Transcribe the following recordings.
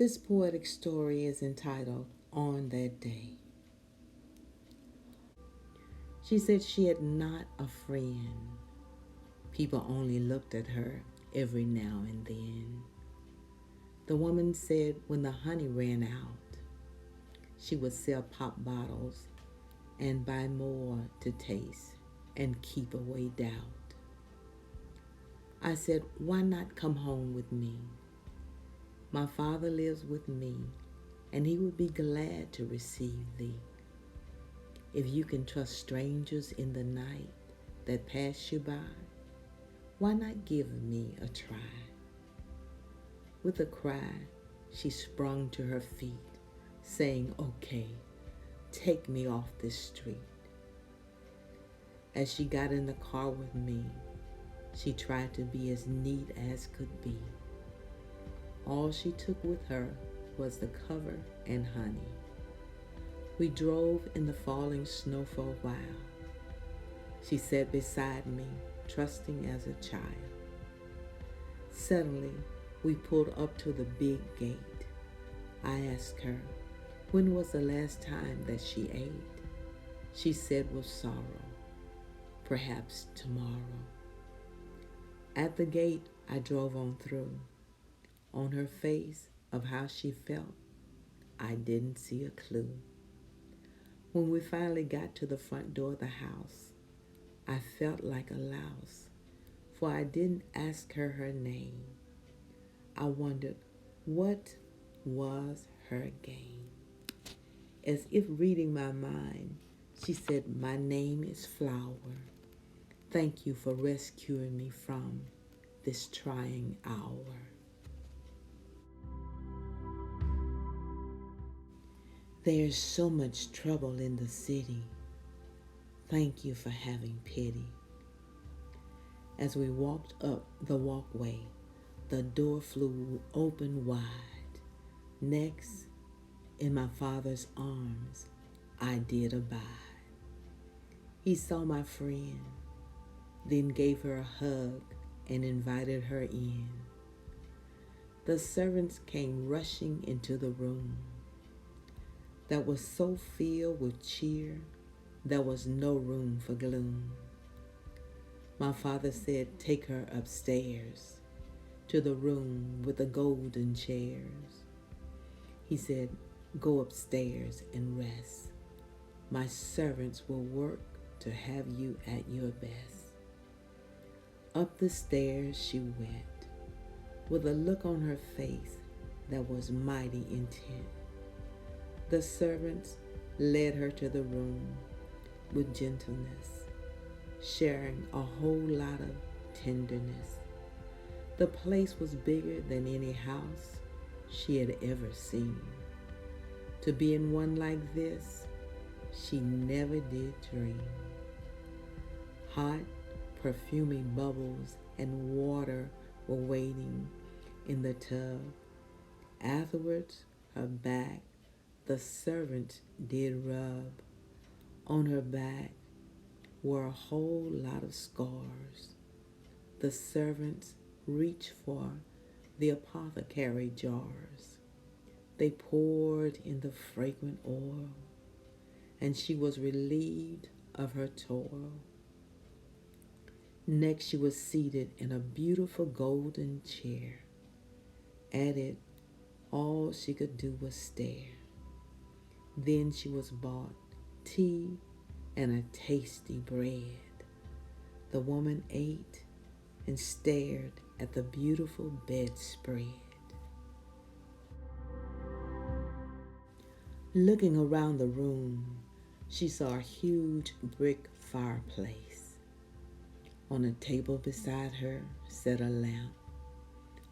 This poetic story is entitled On That Day. She said she had not a friend. People only looked at her every now and then. The woman said when the honey ran out, she would sell pop bottles and buy more to taste and keep away doubt. I said, why not come home with me? My Father lives with me, and he would be glad to receive thee. If you can trust strangers in the night that pass you by, why not give me a try? With a cry, she sprung to her feet, saying, okay, take me off this street. As she got in the car with me, she tried to be as neat as could be. All she took with her was the cover and honey. We drove in the falling snow for a while. She sat beside me, trusting as a child. Suddenly, we pulled up to the big gate. I asked her, when was the last time that she ate? She said with sorrow, perhaps tomorrow. At the gate, I drove on through. On her face of how she felt, I didn't see a clue. When we finally got to the front door of the house, I felt like a louse, for I didn't ask her her name. I wondered what was her game. As if reading my mind, she said, my name is Flower. Thank you for rescuing me from this trying hour. There's so much trouble in the city. Thank you for having pity. As we walked up the walkway, the door flew open wide. Next, in my Father's arms, I did abide. He saw my friend, then gave her a hug and invited her in. The servants came rushing into the room that was so filled with cheer, there was no room for gloom. My Father said, take her upstairs to the room with the golden chairs. He said, go upstairs and rest. My servants will work to have you at your best. Up the stairs she went, with a look on her face that was mighty intent. The servants led her to the room with gentleness, sharing a whole lot of tenderness. The place was bigger than any house she had ever seen. To be in one like this, she never did dream. Hot, perfuming bubbles and water were waiting in the tub. Afterwards, her back the servant did rub. On her back were a whole lot of scars. The servants reached for the apothecary jars. They poured in the fragrant oil, and she was relieved of her toil. Next, she was seated in a beautiful golden chair. At it, all she could do was stare. Then she was bought tea and a tasty bread. The woman ate and stared at the beautiful bedspread. Looking around the room, she saw a huge brick fireplace. On a table beside her sat a lamp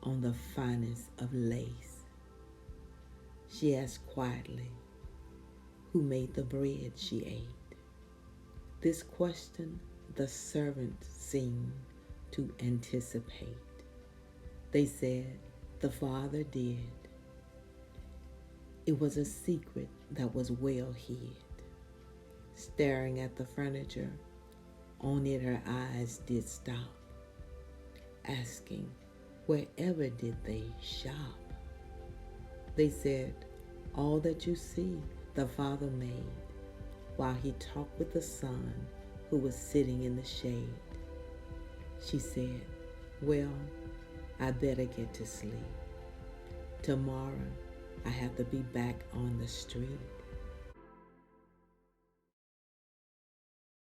on the finest of lace. She asked quietly, who made the bread she ate? This question the servants seemed to anticipate. They said the Father did. It was a secret that was well hid. Staring at the furniture, on it her eyes did stop, asking, wherever did they shop? They said, all that you see, the Father made, while he talked with the Son who was sitting in the shade. She said, well, I better get to sleep. Tomorrow, I have to be back on the street.